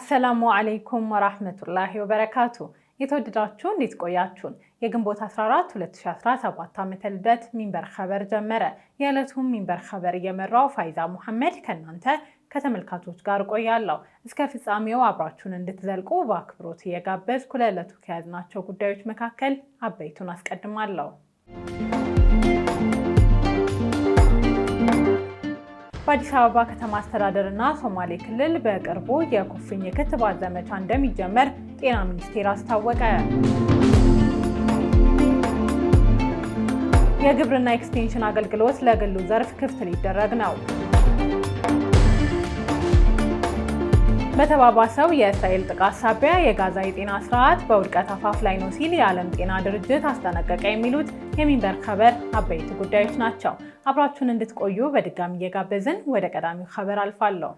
አሰላሙ አለይኩም ወራህመቱላሂ ወበረካቱ። የተወደዳችሁ እንዴት ቆያችሁን? የግንቦት 14 2017 ዓመተ ልደት ሚንበር ኸበር ጀመረ። የዕለቱን ሚንበር ኸበር እየመራው ፋይዛ ሙሐመድ ከናንተ ከተመልካቾች ጋር ቆያለሁ። እስከ ፍጻሜው አብራችሁን እንድትዘልቁ በአክብሮት እየጋበዝኩ ለዕለቱ ከያዝናቸው ጉዳዮች መካከል አበይቱን አስቀድማለሁ። በአዲስ አበባ ከተማ አስተዳደርና ሶማሌ ክልል በቅርቡ የኩፍኝ ክትባት ዘመቻ እንደሚጀመር ጤና ሚኒስቴር አስታወቀ። የግብርና ኤክስቴንሽን አገልግሎት ለግሉ ዘርፍ ክፍት ሊደረግ ነው። በተባባሰው የእስራኤል ጥቃት ሳቢያ የጋዛ የጤና ስርዓት በውድቀት አፋፍ ላይ ነው ሲል የዓለም ጤና ድርጅት አስጠነቀቀ። የሚሉት የሚንበር ኸበር አበይት ጉዳዮች ናቸው። አብራችሁን እንድትቆዩ በድጋሚ እየጋበዝን ወደ ቀዳሚው ኸበር አልፋለሁ።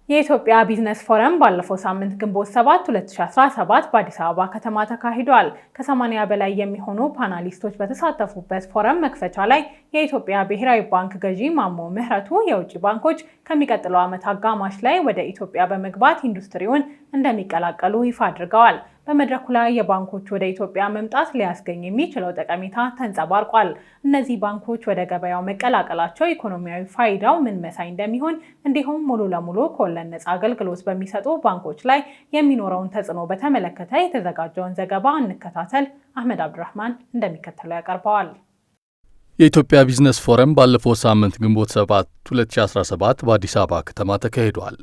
የኢትዮጵያ ቢዝነስ ፎረም ባለፈው ሳምንት ግንቦት 7 2017 በአዲስ አበባ ከተማ ተካሂዷል። ከ80 በላይ የሚሆኑ ፓናሊስቶች በተሳተፉበት ፎረም መክፈቻ ላይ የኢትዮጵያ ብሔራዊ ባንክ ገዢ ማሞ ምህረቱ የውጭ ባንኮች ከሚቀጥለው ዓመት አጋማሽ ላይ ወደ ኢትዮጵያ በመግባት ኢንዱስትሪውን እንደሚቀላቀሉ ይፋ አድርገዋል። በመድረኩ ላይ የባንኮች ወደ ኢትዮጵያ መምጣት ሊያስገኝ የሚችለው ጠቀሜታ ተንጸባርቋል። እነዚህ ባንኮች ወደ ገበያው መቀላቀላቸው ኢኮኖሚያዊ ፋይዳው ምን መሳይ እንደሚሆን እንዲሁም ሙሉ ለሙሉ ከወለድ ነፃ አገልግሎት በሚሰጡ ባንኮች ላይ የሚኖረውን ተጽዕኖ በተመለከተ የተዘጋጀውን ዘገባ እንከታተል። አህመድ አብዱራህማን እንደሚከተለው ያቀርበዋል። የኢትዮጵያ ቢዝነስ ፎረም ባለፈው ሳምንት ግንቦት 7 2017 በአዲስ አበባ ከተማ ተካሂዷል።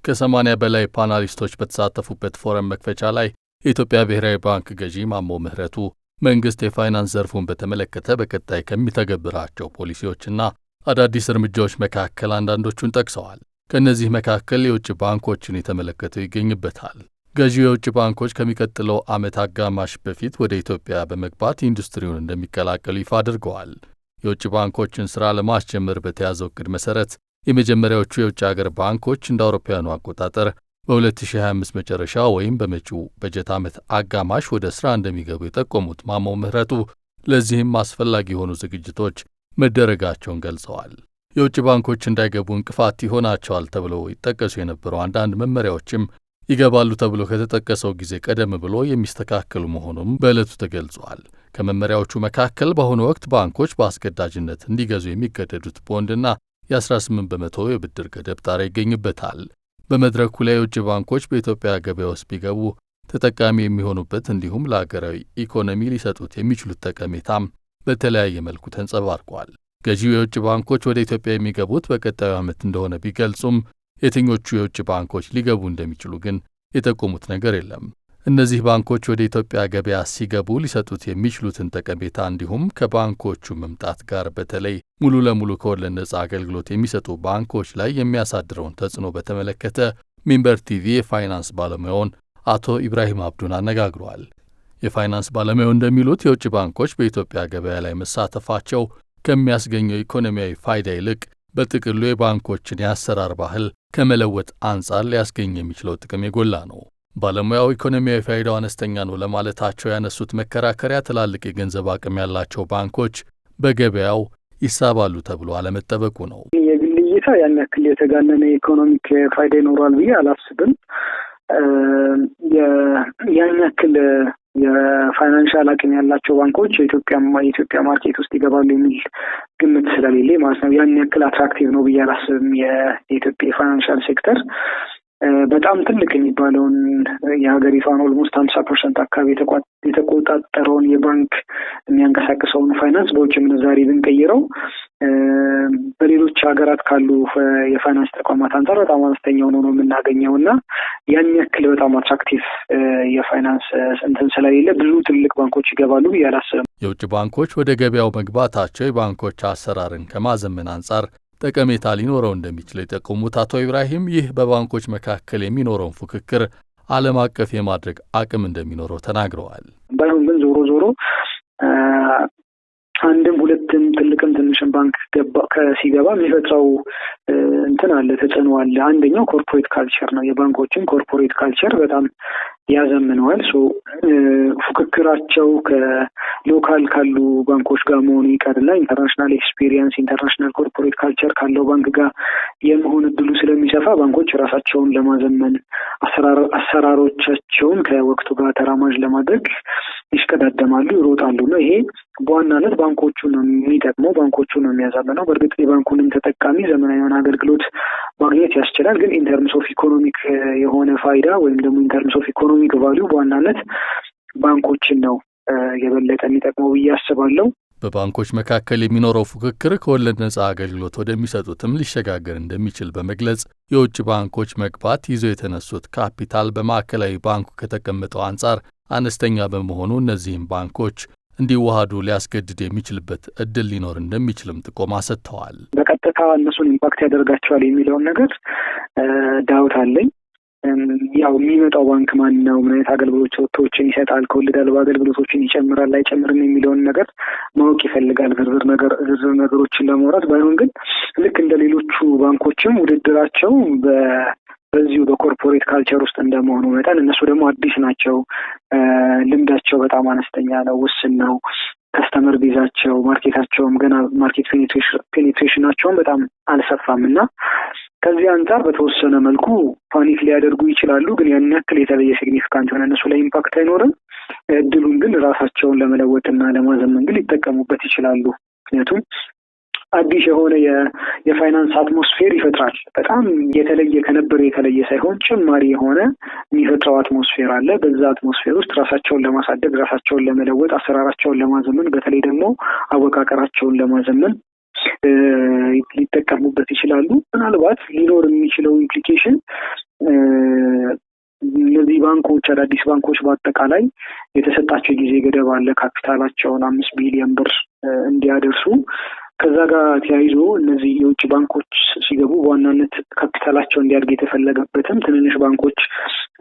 ከ80 በላይ ፓናሊስቶች በተሳተፉበት ፎረም መክፈቻ ላይ የኢትዮጵያ ብሔራዊ ባንክ ገዢ ማሞ ምህረቱ መንግስት የፋይናንስ ዘርፉን በተመለከተ በቀጣይ ከሚተገብራቸው ፖሊሲዎችና አዳዲስ እርምጃዎች መካከል አንዳንዶቹን ጠቅሰዋል። ከእነዚህ መካከል የውጭ ባንኮችን የተመለከተው ይገኝበታል። ገዢው የውጭ ባንኮች ከሚቀጥለው ዓመት አጋማሽ በፊት ወደ ኢትዮጵያ በመግባት ኢንዱስትሪውን እንደሚቀላቀሉ ይፋ አድርገዋል። የውጭ ባንኮችን ሥራ ለማስጀመር በተያዘው ዕቅድ መሠረት የመጀመሪያዎቹ የውጭ አገር ባንኮች እንደ አውሮፓውያኑ አቆጣጠር በ2025 መጨረሻ ወይም በመጪው በጀት ዓመት አጋማሽ ወደ ሥራ እንደሚገቡ የጠቆሙት ማሞ ምህረቱ ለዚህም አስፈላጊ የሆኑ ዝግጅቶች መደረጋቸውን ገልጸዋል። የውጭ ባንኮች እንዳይገቡ እንቅፋት ይሆናቸዋል ተብለው ይጠቀሱ የነበሩ አንዳንድ መመሪያዎችም ይገባሉ ተብሎ ከተጠቀሰው ጊዜ ቀደም ብሎ የሚስተካከሉ መሆኑም በዕለቱ ተገልጿል። ከመመሪያዎቹ መካከል በአሁኑ ወቅት ባንኮች በአስገዳጅነት እንዲገዙ የሚገደዱት ቦንድና የ18 በመቶ የብድር ገደብ ጣሪያ ይገኝበታል። በመድረኩ ላይ የውጭ ባንኮች በኢትዮጵያ ገበያ ውስጥ ቢገቡ ተጠቃሚ የሚሆኑበት እንዲሁም ለአገራዊ ኢኮኖሚ ሊሰጡት የሚችሉት ጠቀሜታም በተለያየ መልኩ ተንጸባርቋል። ገዢው የውጭ ባንኮች ወደ ኢትዮጵያ የሚገቡት በቀጣዩ ዓመት እንደሆነ ቢገልጹም የትኞቹ የውጭ ባንኮች ሊገቡ እንደሚችሉ ግን የጠቆሙት ነገር የለም። እነዚህ ባንኮች ወደ ኢትዮጵያ ገበያ ሲገቡ ሊሰጡት የሚችሉትን ጠቀሜታ እንዲሁም ከባንኮቹ መምጣት ጋር በተለይ ሙሉ ለሙሉ ከወለድ ነፃ አገልግሎት የሚሰጡ ባንኮች ላይ የሚያሳድረውን ተጽዕኖ በተመለከተ ሚንበር ቲቪ የፋይናንስ ባለሙያውን አቶ ኢብራሂም አብዱን አነጋግሯል። የፋይናንስ ባለሙያው እንደሚሉት የውጭ ባንኮች በኢትዮጵያ ገበያ ላይ መሳተፋቸው ከሚያስገኘው ኢኮኖሚያዊ ፋይዳ ይልቅ በጥቅሉ የባንኮችን የአሰራር ባህል ከመለወጥ አንጻር ሊያስገኝ የሚችለው ጥቅም የጎላ ነው። ባለሙያው ኢኮኖሚያዊ ፋይዳው አነስተኛ ነው ለማለታቸው ያነሱት መከራከሪያ ትላልቅ የገንዘብ አቅም ያላቸው ባንኮች በገበያው ይሳባሉ ተብሎ አለመጠበቁ ነው። የግል እይታ ያን ያክል የተጋነነ ኢኮኖሚክ ፋይዳ ይኖራል ብዬ አላስብም። ያን ያክል የፋይናንሻል አቅም ያላቸው ባንኮች የኢትዮጵያ ማርኬት ውስጥ ይገባሉ የሚል ግምት ስለሌለ ማለት ነው። ያን ያክል አትራክቲቭ ነው ብዬ አላስብም። የኢትዮጵያ የፋይናንሻል ሴክተር በጣም ትልቅ የሚባለውን የሀገሪቷን ኦልሞስት 50% አካባቢ የተቆጣጠረውን የባንክ የሚያንቀሳቅሰውን ፋይናንስ በውጭ ምንዛሪ ብንቀይረው በሌሎች ሀገራት ካሉ የፋይናንስ ተቋማት አንጻር በጣም አነስተኛ ሆኖ ነው የምናገኘው እና ያን ያክል በጣም አትራክቲቭ የፋይናንስ እንትን ስለሌለ ብዙ ትልቅ ባንኮች ይገባሉ ብዬ አላስብም። የውጭ ባንኮች ወደ ገበያው መግባታቸው የባንኮች አሰራርን ከማዘመን አንጻር ጠቀሜታ ሊኖረው እንደሚችል የጠቆሙት አቶ ኢብራሂም ይህ በባንኮች መካከል የሚኖረውን ፉክክር ዓለም አቀፍ የማድረግ አቅም እንደሚኖረው ተናግረዋል። ባይሆን ግን ዞሮ አንድም ሁለትም ትልቅም ትንሽም ባንክ ሲገባ የሚፈጥረው አለ፣ ተጽዕኖ አለ። አንደኛው ኮርፖሬት ካልቸር ነው። የባንኮችን ኮርፖሬት ካልቸር በጣም ያዘምነዋል። ፉክክራቸው ከሎካል ካሉ ባንኮች ጋር መሆኑ ይቀርና ኢንተርናሽናል ኤክስፒሪየንስ፣ ኢንተርናሽናል ኮርፖሬት ካልቸር ካለው ባንክ ጋር የመሆን እድሉ ስለሚሰፋ ባንኮች ራሳቸውን ለማዘመን አሰራሮቻቸውን ከወቅቱ ጋር ተራማጅ ለማድረግ ይሽቀዳደማሉ፣ ይሮጣሉ ነው። ይሄ በዋናነት ባንኮቹ ነው የሚጠቅመው፣ ባንኮቹ ነው የሚያዛምነው። በእርግጥ የባንኩንም ተጠቃሚ ዘመናዊ የሆነ አገልግሎት ማግኘት ያስችላል። ግን ኢንተርምስ ኦፍ ኢኮኖሚክ የሆነ ፋይዳ ወይም ደግሞ ኢንተርምስ ኦፍ ኢኮኖሚክ ቫልዩ በዋናነት ባንኮችን ነው የበለጠ የሚጠቅመው ብዬ አስባለሁ። በባንኮች መካከል የሚኖረው ፉክክር ከወለድ ነጻ አገልግሎት ወደሚሰጡትም ሊሸጋገር እንደሚችል በመግለጽ የውጭ ባንኮች መግባት ይዘው የተነሱት ካፒታል በማዕከላዊ ባንኩ ከተቀመጠው አንጻር አነስተኛ በመሆኑ እነዚህም ባንኮች እንዲዋሃዱ ሊያስገድድ የሚችልበት እድል ሊኖር እንደሚችልም ጥቆማ ሰጥተዋል። በቀጥታ እነሱን ኢምፓክት ያደርጋቸዋል የሚለውን ነገር ዳውት አለኝ። ያው የሚመጣው ባንክ ማን ነው፣ ምን አይነት አገልግሎቶችን ይሰጣል፣ ከወለድ አልባ አገልግሎቶችን ይጨምራል አይጨምርም የሚለውን ነገር ማወቅ ይፈልጋል። ዝርዝር ነገሮችን ለማውራት ባይሆን ግን ልክ እንደ ሌሎቹ ባንኮችም ውድድራቸው በዚሁ በኮርፖሬት ካልቸር ውስጥ እንደመሆኑ መጠን እነሱ ደግሞ አዲስ ናቸው። ልምዳቸው በጣም አነስተኛ ነው፣ ውስን ነው። ከስተመር ቤዛቸው ማርኬታቸውም ገና ማርኬት ፔኔትሬሽናቸውም በጣም አልሰፋም እና ከዚህ አንጻር በተወሰነ መልኩ ፓኒክ ሊያደርጉ ይችላሉ። ግን ያን ያክል የተለየ ሲግኒፊካንት የሆነ እነሱ ላይ ኢምፓክት አይኖርም። እድሉን ግን ራሳቸውን ለመለወጥና ለማዘመን ግን ሊጠቀሙበት ይችላሉ። ምክንያቱም አዲስ የሆነ የፋይናንስ አትሞስፌር ይፈጥራል። በጣም ከነበረው የተለየ ሳይሆን ጭማሪ የሆነ የሚፈጥረው አትሞስፌር አለ። በዛ አትሞስፌር ውስጥ ራሳቸውን ለማሳደግ፣ ራሳቸውን ለመለወጥ፣ አሰራራቸውን ለማዘመን፣ በተለይ ደግሞ አወቃቀራቸውን ለማዘመን ሊጠቀሙበት ይችላሉ። ምናልባት ሊኖር የሚችለው ኢምፕሊኬሽን እነዚህ ባንኮች አዳዲስ ባንኮች በአጠቃላይ የተሰጣቸው ጊዜ ገደብ አለ። ካፒታላቸውን 5 ቢሊዮን ብር እንዲያደርሱ። ከዛ ጋር ተያይዞ እነዚህ የውጭ ባንኮች ሲገቡ በዋናነት ካፒታላቸው እንዲያድግ የተፈለገበትም ትንንሽ ባንኮች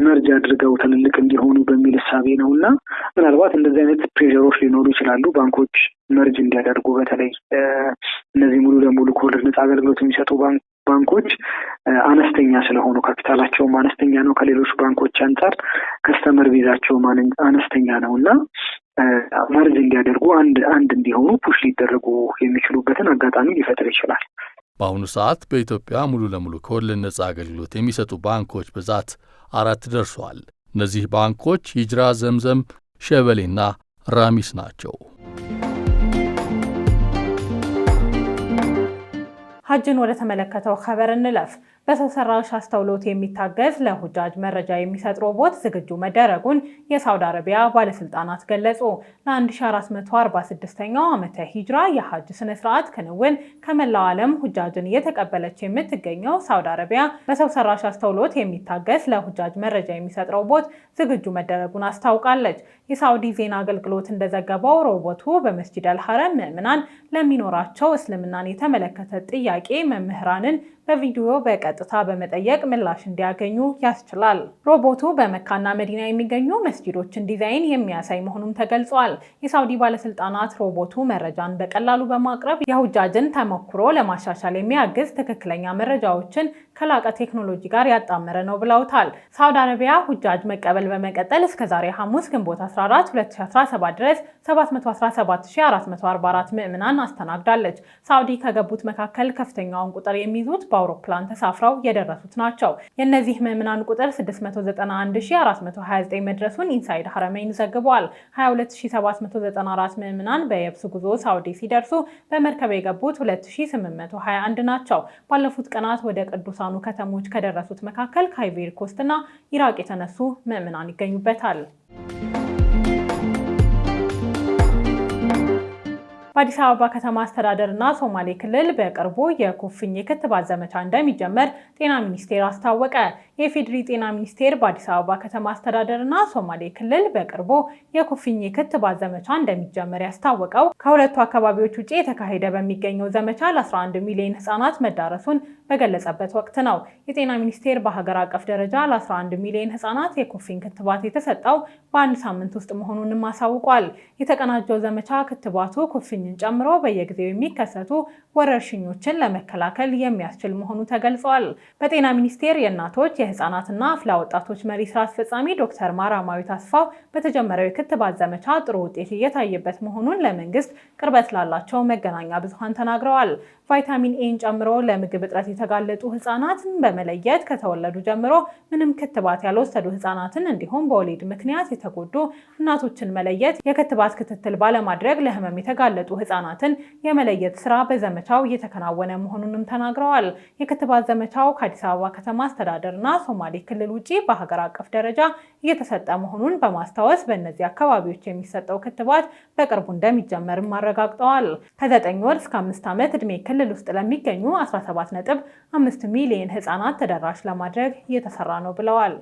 መርጅ አድርገው ትልልቅ እንዲሆኑ በሚል እሳቤ ነው እና ምናልባት እንደዚህ አይነት ፕሬሸሮች ሊኖሩ ይችላሉ። ባንኮች መርጅ እንዲያደርጉ በተለይ እነዚህ ሙሉ ለሙሉ ከወለድ ነጻ አገልግሎት የሚሰጡ ባንኮች አነስተኛ ስለሆኑ ካፒታላቸውም አነስተኛ ነው። ከሌሎች ባንኮች አንጻር ከስተመር ቤዛቸውም አነስተኛ ነው እና መርጅ እንዲያደርጉ አንድ እንዲሆኑ ፑሽ ሊደረጉ የሚችሉበትን አጋጣሚ ሊፈጥር ይችላል። በአሁኑ ሰዓት በኢትዮጵያ ሙሉ ለሙሉ ከወለድ ነጻ አገልግሎት የሚሰጡ ባንኮች ብዛት 4 ደርሰዋል። እነዚህ ባንኮች ሂጅራ፣ ዘምዘም፣ ሸበሌና ራሚስ ናቸው። ሀጅን ወደ ተመለከተው ኸበር እንለፍ። በሰው ሰራሽ አስተውሎት የሚታገዝ ለሁጃጅ መረጃ የሚሰጥ ሮቦት ዝግጁ መደረጉን የሳውዲ አረቢያ ባለስልጣናት ገለጹ። ለ1446ኛው ዓመተ ሂጅራ የሀጅ ስነ ስርዓት ክንውን ከመላው ዓለም ሁጃጅን እየተቀበለች የምትገኘው ሳውዲ አረቢያ በሰው ሰራሽ አስተውሎት የሚታገዝ ለሁጃጅ መረጃ የሚሰጥ ሮቦት ዝግጁ መደረጉን አስታውቃለች። የሳውዲ ዜና አገልግሎት እንደዘገበው ሮቦቱ በመስጂድ አልሐረም ምዕምናን ለሚኖራቸው እስልምናን የተመለከተ ጥያቄ መምህራንን በቪዲዮ በቀጥታ በመጠየቅ ምላሽ እንዲያገኙ ያስችላል። ሮቦቱ በመካና መዲና የሚገኙ መስጂዶችን ዲዛይን የሚያሳይ መሆኑም ተገልጿል። የሳውዲ ባለስልጣናት ሮቦቱ መረጃን በቀላሉ በማቅረብ የሁጃጅን ተሞክሮ ለማሻሻል የሚያግዝ ትክክለኛ መረጃዎችን ከላቀ ቴክኖሎጂ ጋር ያጣመረ ነው ብለውታል። ሳውዲ አረቢያ ሁጃጅ መቀበል በመቀጠል እስከዛሬ ሐሙስ ግንቦት 14 2017 ድረስ 717444 ምዕምናን አስተናግዳለች። ሳውዲ ከገቡት መካከል ከፍተኛውን ቁጥር የሚይዙት በአውሮፕላን ተሳፍረው የደረሱት ናቸው። የእነዚህ ምዕምናን ቁጥር 691429 መድረሱን ኢንሳይድ ሐረመይን ዘግቧል። 22794 ምዕምናን በየብስ ጉዞ ሳውዲ ሲደርሱ በመርከብ የገቡት 2821 ናቸው። ባለፉት ቀናት ወደ ቅዱሳኑ ከተሞች ከደረሱት መካከል ከአይቮሪ ኮስትና ኢራቅ የተነሱ ምዕምናን ይገኙበታል። በአዲስ አበባ ከተማ አስተዳደርና ሶማሌ ክልል በቅርቡ የኩፍኝ ክትባት ዘመቻ እንደሚጀመር ጤና ሚኒስቴር አስታወቀ። የፌዴሪ ጤና ሚኒስቴር በአዲስ አበባ ከተማ አስተዳደርና ሶማሌ ክልል በቅርቡ የኩፍኝ ክትባት ዘመቻ እንደሚጀመር ያስታወቀው ከሁለቱ አካባቢዎች ውጪ የተካሄደ በሚገኘው ዘመቻ ለ11 ሚሊዮን ህጻናት መዳረሱን በገለጸበት ወቅት ነው። የጤና ሚኒስቴር በሀገር አቀፍ ደረጃ ለ11 ሚሊዮን ህጻናት የኩፍኝ ክትባት የተሰጠው በአንድ ሳምንት ውስጥ መሆኑንም አሳውቋል። የተቀናጀው ዘመቻ ክትባቱ ኩፍኝን ጨምሮ በየጊዜው የሚከሰቱ ወረርሽኞችን ለመከላከል የሚያስችል መሆኑ ተገልጿል። በጤና ሚኒስቴር የእናቶች የህፃናትና አፍላ ወጣቶች መሪ ስራ አስፈጻሚ ዶክተር ማራማዊት አስፋው በተጀመረው የክትባት ዘመቻ ጥሩ ውጤት እየታየበት መሆኑን ለመንግስት ቅርበት ላላቸው መገናኛ ብዙሃን ተናግረዋል። ቫይታሚን ኤን ጨምሮ ለምግብ እጥረት የተጋለጡ ህጻናትን በመለየት ከተወለዱ ጀምሮ ምንም ክትባት ያልወሰዱ ህጻናትን እንዲሁም በወሊድ ምክንያት የተጎዱ እናቶችን መለየት፣ የክትባት ክትትል ባለማድረግ ለህመም የተጋለጡ ህጻናትን የመለየት ስራ በዘመቻው እየተከናወነ መሆኑንም ተናግረዋል። የክትባት ዘመቻው ከአዲስ አበባ ከተማ አስተዳደርና ሶማሌ ክልል ውጪ በሀገር አቀፍ ደረጃ እየተሰጠ መሆኑን በማስታወስ በእነዚህ አካባቢዎች የሚሰጠው ክትባት በቅርቡ እንደሚጀመርም አረጋግጠዋል። ከ9 ወር እስከ 5 ዓመት ዕድሜ ክልል ውስጥ ለሚገኙ 17.5 ሚሊዮን ህጻናት ተደራሽ ለማድረግ እየተሰራ ነው ብለዋል።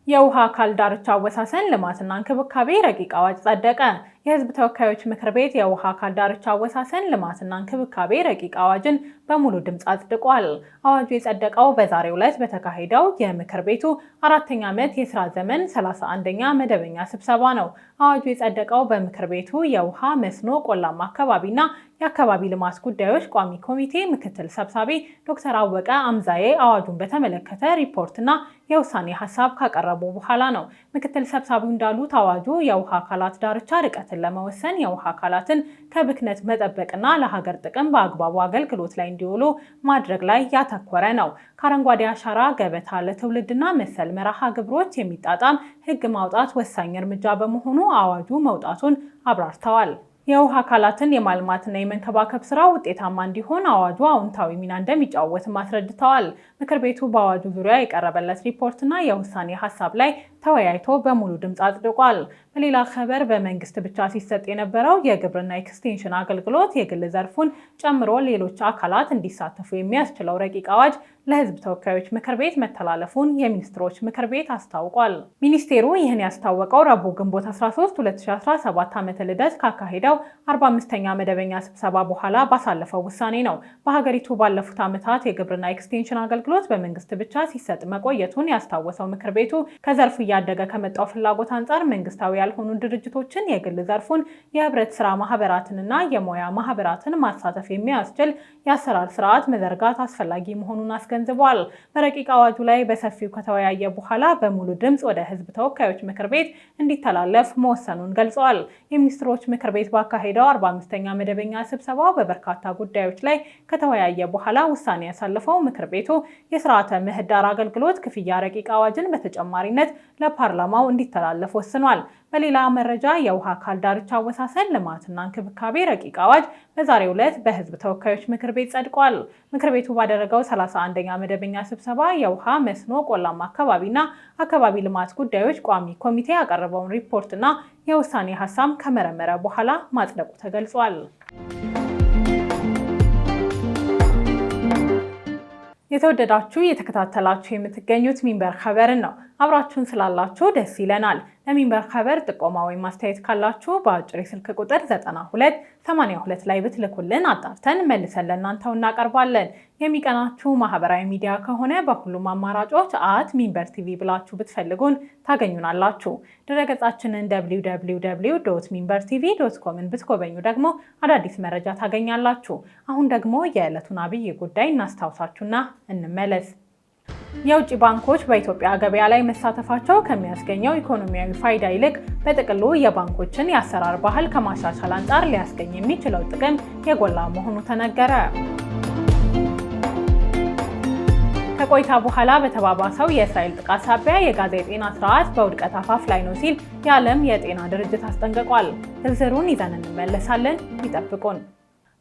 የውሃ አካል ዳርቻ አወሳሰን ልማትና እንክብካቤ ረቂቅ አዋጅ ጸደቀ። የህዝብ ተወካዮች ምክር ቤት የውሃ አካል ዳርቻ አወሳሰን ልማትና እንክብካቤ ረቂቅ አዋጅን በሙሉ ድምፅ አጽድቋል። አዋጁ የጸደቀው በዛሬው ዕለት በተካሄደው የምክር ቤቱ 4ኛ ዓመት የስራ ዘመን 31ኛ መደበኛ ስብሰባ ነው። አዋጁ የጸደቀው በምክር ቤቱ የውሃ መስኖ፣ ቆላማ አካባቢና የአካባቢ ልማት ጉዳዮች ቋሚ ኮሚቴ ምክትል ሰብሳቢ ዶክተር አወቀ አምዛዬ አዋጁን በተመለከተ ሪፖርትና የውሳኔ ሀሳብ ካቀረቡ በኋላ ነው። ምክትል ሰብሳቢው እንዳሉት አዋጁ የውሃ አካላት ዳርቻ ርቀትን ለመወሰን፣ የውሃ አካላትን ከብክነት መጠበቅና ለሀገር ጥቅም በአግባቡ አገልግሎት ላይ እንዲውሉ ማድረግ ላይ ያተኮረ ነው። ከአረንጓዴ አሻራ ገበታ ለትውልድና መሰል መርሃ ግብሮች የሚጣጣም ህግ ማውጣት ወሳኝ እርምጃ በመሆኑ አዋጁ መውጣቱን አብራርተዋል። የውሃ አካላትን የማልማትና የመንከባከብ ስራ ውጤታማ እንዲሆን አዋጁ አዎንታዊ ሚና እንደሚጫወትም አስረድተዋል። ምክር ቤቱ በአዋጁ ዙሪያ የቀረበለት ሪፖርትና የውሳኔ ሀሳብ ላይ ተወያይቶ በሙሉ ድምፅ አጽድቋል። በሌላ ኸበር በመንግስት ብቻ ሲሰጥ የነበረው የግብርና ኤክስቴንሽን አገልግሎት የግል ዘርፉን ጨምሮ ሌሎች አካላት እንዲሳተፉ የሚያስችለው ረቂቅ አዋጅ ለህዝብ ተወካዮች ምክር ቤት መተላለፉን የሚኒስትሮች ምክር ቤት አስታውቋል። ሚኒስቴሩ ይህን ያስታወቀው ረቡዕ ግንቦት 13 2017 ዓመተ ልደት ካካሄደው 45ኛ መደበኛ ስብሰባ በኋላ ባሳለፈው ውሳኔ ነው። በሀገሪቱ ባለፉት ዓመታት የግብርና ኤክስቴንሽን አገልግሎት በመንግስት ብቻ ሲሰጥ መቆየቱን ያስታወሰው ምክር ቤቱ ከዘርፉ እያደገ ከመጣው ፍላጎት አንጻር መንግስታዊ ያልሆኑ ድርጅቶችን፣ የግል ዘርፉን፣ የህብረት ስራ ማህበራትንና የሙያ ማህበራትን ማሳተፍ የሚያስችል የአሰራር ስርዓት መዘርጋት አስፈላጊ መሆኑን አስገንዝቧል። በረቂቅ አዋጁ ላይ በሰፊው ከተወያየ በኋላ በሙሉ ድምፅ ወደ ህዝብ ተወካዮች ምክር ቤት እንዲተላለፍ መወሰኑን ገልጸዋል። የሚኒስትሮች ምክር ቤት ባካሄደው 45ኛ መደበኛ ስብሰባው በበርካታ ጉዳዮች ላይ ከተወያየ በኋላ ውሳኔ ያሳለፈው ምክር ቤቱ የስርዓተ ምህዳር አገልግሎት ክፍያ ረቂቅ አዋጅን በተጨማሪነት ለፓርላማው እንዲተላለፍ ወስኗል። በሌላ መረጃ የውሃ አካል ዳርቻ አወሳሰን ልማትና እንክብካቤ ረቂቅ አዋጅ በዛሬው ዕለት በህዝብ ተወካዮች ምክር ቤት ጸድቋል። ምክር ቤቱ ባደረገው 31ኛ መደበኛ ስብሰባ የውሃ መስኖ፣ ቆላማ አካባቢና አካባቢ ልማት ጉዳዮች ቋሚ ኮሚቴ ያቀረበውን ሪፖርትና የውሳኔ ሀሳብ ከመረመረ በኋላ ማጽደቁ ተገልጿል። የተወደዳችሁ የተከታተላችሁ የምትገኙት ሚንበር ኸበርን ነው። አብራችሁን ስላላችሁ ደስ ይለናል። ለሚንበር ኸበር ጥቆማ ወይም አስተያየት ካላችሁ በአጭር የስልክ ቁጥር 9282 ላይ ብትልኩልን አጣርተን መልሰን ለእናንተው እናቀርባለን። የሚቀናችሁ ማህበራዊ ሚዲያ ከሆነ በሁሉም አማራጮች ሚንበር ቲቪ ብላችሁ ብትፈልጉን ታገኙናላችሁ። ድረገጻችንን www.minbertv.comን ብትጎበኙ ደግሞ አዳዲስ መረጃ ታገኛላችሁ። አሁን ደግሞ የዕለቱን አብይ ጉዳይ እናስታውሳችሁና እንመለስ። የውጭ ባንኮች በኢትዮጵያ ገበያ ላይ መሳተፋቸው ከሚያስገኘው ኢኮኖሚያዊ ፋይዳ ይልቅ በጥቅሉ የባንኮችን የአሰራር ባህል ከማሻሻል አንጻር ሊያስገኝ የሚችለው ጥቅም የጎላ መሆኑ ተነገረ። ከቆይታ በኋላ በተባባሰው የእስራኤል ጥቃት ሳቢያ የጋዛ የጤና ስርዓት በውድቀት አፋፍ ላይ ነው ሲል የዓለም የጤና ድርጅት አስጠንቅቋል። ዝርዝሩን ይዘን እንመለሳለን። ይጠብቁን።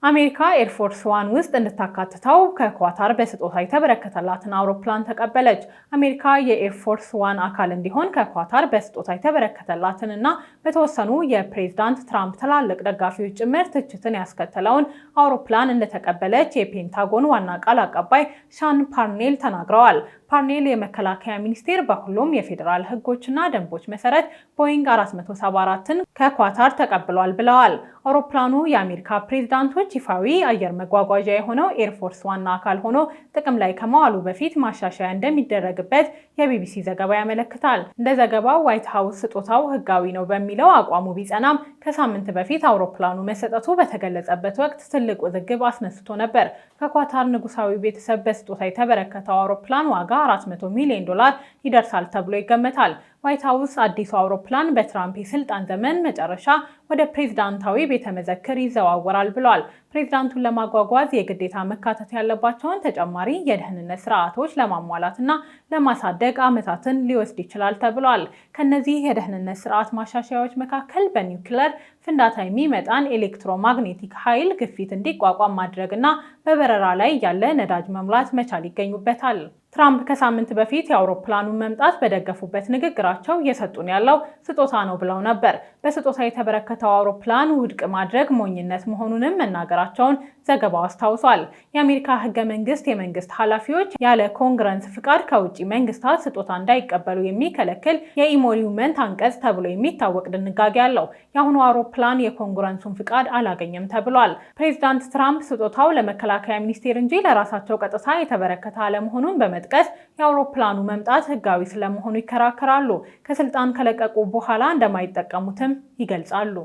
አሜሪካ ኤርፎርስ ዋን ውስጥ እንድታካትተው ከኳታር በስጦታ የተበረከተላትን አውሮፕላን ተቀበለች። አሜሪካ የኤርፎርስ ዋን አካል እንዲሆን ከኳታር በስጦታ የተበረከተላትን እና በተወሰኑ የፕሬዝዳንት ትራምፕ ትላልቅ ደጋፊዎች ጭምር ትችትን ያስከተለውን አውሮፕላን እንደተቀበለች የፔንታጎን ዋና ቃል አቀባይ ሻን ፓርኔል ተናግረዋል። ፓርኔል የመከላከያ ሚኒስቴር በሁሉም የፌዴራል ሕጎችና ደንቦች መሰረት ቦይንግ 474ን ከኳታር ተቀብሏል ብለዋል። አውሮፕላኑ የአሜሪካ ፕሬዝዳንቶች ይፋዊ አየር መጓጓዣ የሆነው ኤርፎርስ ዋና አካል ሆኖ ጥቅም ላይ ከመዋሉ በፊት ማሻሻያ እንደሚደረግበት የቢቢሲ ዘገባ ያመለክታል። እንደ ዘገባው ዋይት ሀውስ ስጦታው ሕጋዊ ነው በሚለው አቋሙ ቢጸናም ከሳምንት በፊት አውሮፕላኑ መሰጠቱ በተገለጸበት ወቅት ትልቅ ውዝግብ አስነስቶ ነበር። ከኳታር ንጉሳዊ ቤተሰብ በስጦታ የተበረከተው አውሮፕላን ዋጋ $400 ሚሊዮን ይደርሳል ተብሎ ይገመታል። ዋይት ሀውስ አዲሱ አውሮፕላን በትራምፕ የስልጣን ዘመን መጨረሻ ወደ ፕሬዝዳንታዊ ቤተ መዘክር ይዘዋወራል ብሏል። ፕሬዝዳንቱን ለማጓጓዝ የግዴታ መካተት ያለባቸውን ተጨማሪ የደህንነት ስርዓቶች ለማሟላትና ለማሳደግ ዓመታትን ሊወስድ ይችላል ተብሏል። ከነዚህ የደህንነት ስርዓት ማሻሻያዎች መካከል በኒውክለር ፍንዳታ የሚመጣን ኤሌክትሮማግኔቲክ ኃይል ግፊት እንዲቋቋም ማድረግና በበረራ ላይ ያለ ነዳጅ መሙላት መቻል ይገኙበታል። ትራምፕ ከሳምንት በፊት የአውሮፕላኑን መምጣት በደገፉበት ንግግራቸው እየሰጡን ያለው ስጦታ ነው ብለው ነበር። በስጦታ የተበረከተው አውሮፕላን ውድቅ ማድረግ ሞኝነት መሆኑንም መናገራቸውን ዘገባው አስታውሷል። የአሜሪካ ሕገ መንግስት የመንግስት ኃላፊዎች ያለ ኮንግረስ ፍቃድ ከውጭ መንግስታት ስጦታ እንዳይቀበሉ የሚከለክል የኢሞሉመንት አንቀጽ ተብሎ የሚታወቅ ድንጋጌ አለው። የአሁኑ አውሮፕላን የኮንግረሱን ፍቃድ አላገኘም ተብሏል። ፕሬዚዳንት ትራምፕ ስጦታው ለመከላከያ ሚኒስቴር እንጂ ለራሳቸው ቀጥታ የተበረከተ አለመሆኑን በመጥቀስ የአውሮፕላኑ መምጣት ህጋዊ ስለመሆኑ ይከራከራሉ። ከስልጣን ከለቀቁ በኋላ እንደማይጠቀሙትም ይገልጻሉ።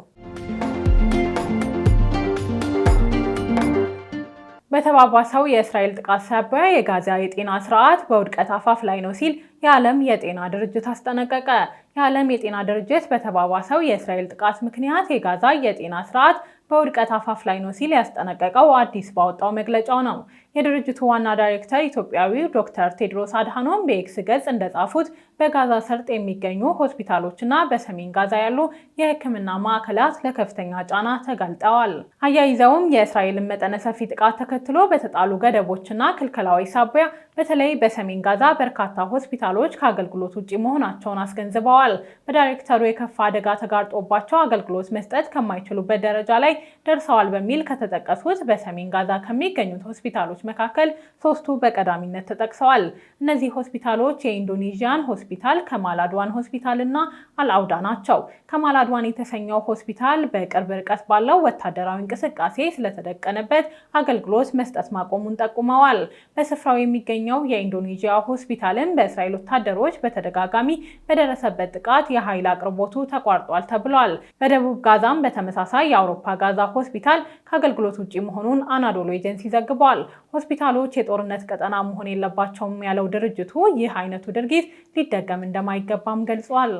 በተባባሰው የእስራኤል ጥቃት ሳቢያ የጋዛ የጤና ስርዓት በውድቀት አፋፍ ላይ ነው ሲል የዓለም የጤና ድርጅት አስጠነቀቀ። የዓለም የጤና ድርጅት በተባባሰው የእስራኤል ጥቃት ምክንያት የጋዛ የጤና ስርዓት በውድቀት አፋፍ ላይ ነው ሲል ያስጠነቀቀው አዲስ ባወጣው መግለጫው ነው። የድርጅቱ ዋና ዳይሬክተር ኢትዮጵያዊው ዶክተር ቴድሮስ አድሃኖም በኤክስ ገጽ እንደጻፉት በጋዛ ሰርጥ የሚገኙ ሆስፒታሎችና በሰሜን ጋዛ ያሉ የሕክምና ማዕከላት ለከፍተኛ ጫና ተጋልጠዋል። አያይዘውም የእስራኤልን መጠነ ሰፊ ጥቃት ተከትሎ በተጣሉ ገደቦችና ክልከላዎች ሳቢያ በተለይ በሰሜን ጋዛ በርካታ ሆስፒታሎች ከአገልግሎት ውጭ መሆናቸውን አስገንዝበዋል። በዳይሬክተሩ የከፋ አደጋ ተጋርጦባቸው አገልግሎት መስጠት ከማይችሉበት ደረጃ ላይ ደርሰዋል በሚል ከተጠቀሱት በሰሜን ጋዛ ከሚገኙት ሆስፒታሎች መካከል 3ቱ በቀዳሚነት ተጠቅሰዋል። እነዚህ ሆስፒታሎች የኢንዶኔዥያን ሆስፒታል፣ ከማል አድዋን ሆስፒታል እና አልአውዳ ናቸው። ከማል አድዋን የተሰኘው ሆስፒታል በቅርብ ርቀት ባለው ወታደራዊ እንቅስቃሴ ስለተደቀነበት አገልግሎት መስጠት ማቆሙን ጠቁመዋል። በስፍራው የሚገኘው የኢንዶኔዥያ ሆስፒታልን በእስራኤል ወታደሮች በተደጋጋሚ በደረሰበት ጥቃት የኃይል አቅርቦቱ ተቋርጧል ተብሏል። በደቡብ ጋዛም በተመሳሳይ የአውሮፓ ጋዛ ሆስፒታል ከአገልግሎት ውጪ መሆኑን አናዶሎ ኤጀንሲ ዘግቧል። ሆስፒታሎች የጦርነት ቀጠና መሆን የለባቸውም ያለው ድርጅቱ ይህ አይነቱ ድርጊት ሊደገም እንደማይገባም ገልጿል።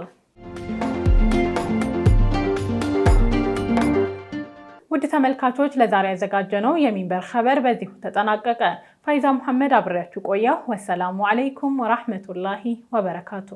ውድ ተመልካቾች ለዛሬ ያዘጋጀነው የሚንበር ኸበር በዚሁ ተጠናቀቀ። ፋይዛ መሐመድ አብሬያችሁ ቆየሁ። ወሰላሙ አለይኩም ወራህመቱላሂ ወበረካቱ።